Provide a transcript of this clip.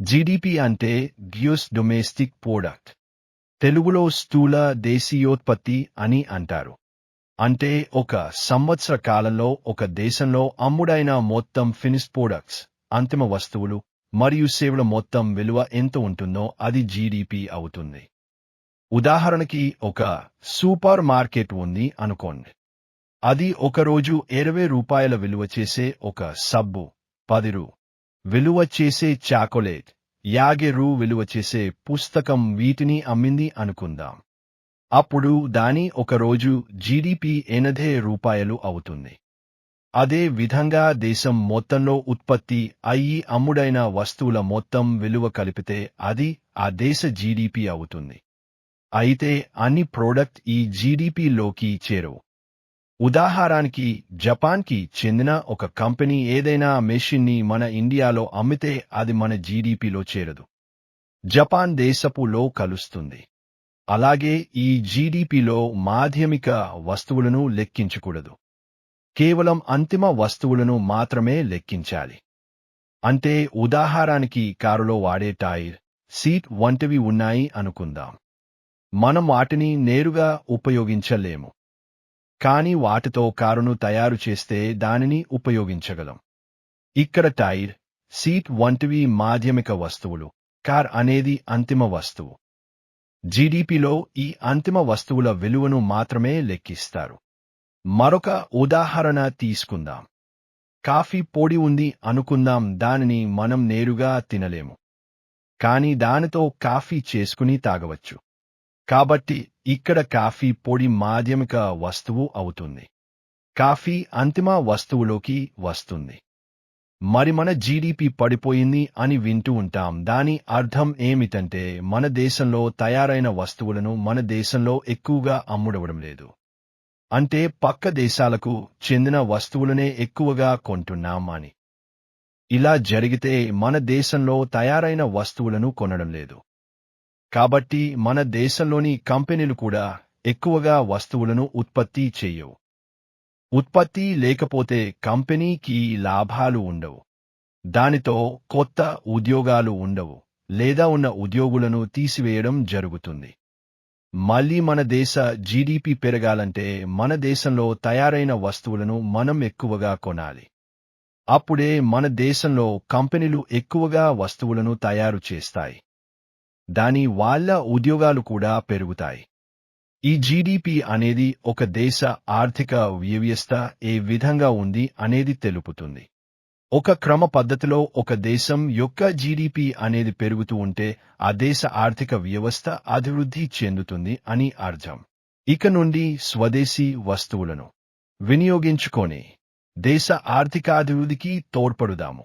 GDP అంటే goose domestic product. తెలుగులో స్థూల దేశీయోత్పత్తి అని అంటారు. అంటే ఒక సంవత్సర కాలంలో ఒక దేశంలో అమ్ముడైన మొత్తం ఫినిష్డ్ ప్రొడక్ట్స్, అంతిమ వస్తువులు మరియు సేవల మొత్తం విలువ ఎంత ఉంటుందో అది జీడీపీ అవుతుంది. ఉదాహరణకి ఒక సూపర్ మార్కెట్ ఉంది అనుకోండి. అది ఒకరోజు 20 రూపాయల విలువ చేసే ఒక సబ్బు, 10 రూ. విలువ చేసే చాకోలేట్, 50 రూ. విలువ చేసే పుస్తకం వీటిని అమ్మింది అనుకుందాం. అప్పుడు దాని ఒకరోజు జీడీపీ 80 రూపాయలు అవుతుంది. అదే విధంగా దేశం మొత్తంలో ఉత్పత్తి అయ్యి అమ్ముడైన వస్తువుల మొత్తం విలువ కలిపితే అది ఆ దేశ జీడీపీ అవుతుంది. అయితే అన్ని ప్రోడక్ట్ ఈ జీడీపీలోకి చేరవు. ఉదాహరణకి జపాన్కి చెందిన ఒక కంపెనీ ఏదైనా మెషిన్ని మన ఇండియాలో అమ్మితే అది మన జీడీపీలో చేరదు. జపాన్ దేశపులో కలుస్తుంది. అలాగే ఈ జీడీపీలో మాధ్యమిక వస్తువులను లెక్కించకూడదు. కేవలం అంతిమ వస్తువులను మాత్రమే లెక్కించాలి. అంటే ఉదాహరణకి కారులో వాడే టైర్, సీట్ వంటివి ఉన్నాయి అనుకుందాం. మనం వాటిని నేరుగా ఉపయోగించలేము. కానీ వాటితో కారును తయారు చేస్తే దానిని ఉపయోగించగలం. ఇక్కడ టైర్, సీట్ వంటివి మాధ్యమిక వస్తువులు, కార్ అనేది అంతిమ వస్తువు. జీడీపీలో ఈ అంతిమ వస్తువుల విలువను మాత్రమే లెక్కిస్తారు. మరొక ఉదాహరణ తీసుకుందాం. కాఫీ పొడి ఉంది అనుకుందాం. దానిని మనం నేరుగా తినలేము. కానీ దానితో కాఫీ చేసుకుని తాగవచ్చు. కాబట్టి ఇక్కడ కాఫీ పొడి మాధ్యమిక వస్తువు అవుతుంది. కాఫీ అంతిమ వస్తువులోకి వస్తుంది. మరి మన జీడీపీ పడిపోయింది అని వింటూ ఉంటాం. దాని అర్థం ఏమిటంటే మన దేశంలో తయారైన వస్తువులను మన దేశంలో ఎక్కువగా అమ్ముడవడం లేదు. అంటే పక్క దేశాలకు చెందిన వస్తువులనే ఎక్కువగా కొంటున్నాం అని. ఇలా జరిగితే మన దేశంలో తయారైన వస్తువులను కొనడం లేదు. కాబట్టి మన దేశంలోని కంపెనీలు కూడా ఎక్కువగా వస్తువులను ఉత్పత్తి చేయవు. ఉత్పత్తి లేకపోతే కంపెనీకి లాభాలు ఉండవు. దానితో కొత్త ఉద్యోగాలు ఉండవు, లేదా ఉన్న ఉద్యోగులను తీసివేయడం జరుగుతుంది. మళ్ళీ మన దేశ జీడీపీ పెరగాలంటే మన దేశంలో తయారైన వస్తువులను మనం ఎక్కువగా కొనాలి. అప్పుడే మన దేశంలో కంపెనీలు ఎక్కువగా వస్తువులను తయారు చేస్తాయి. దాని వాళ్ళ ఉద్యోగాలు కూడా పెరుగుతాయి. ఈ జీడీపీ అనేది ఒక దేశ ఆర్థిక వ్యవస్థ ఏ విధంగా ఉంది అనేది తెలుపుతుంది. ఒక క్రమ పద్ధతిలో ఒక దేశం యొక్క జీడీపీ అనేది పెరుగుతూ ఉంటే ఆ దేశ ఆర్థిక వ్యవస్థ అభివృద్ధి చెందుతుంది అని అర్థం. ఇక నుండి స్వదేశీ వస్తువులను వినియోగించుకొని దేశ ఆర్థికాభివృద్ధికి తోడ్పడుదాము.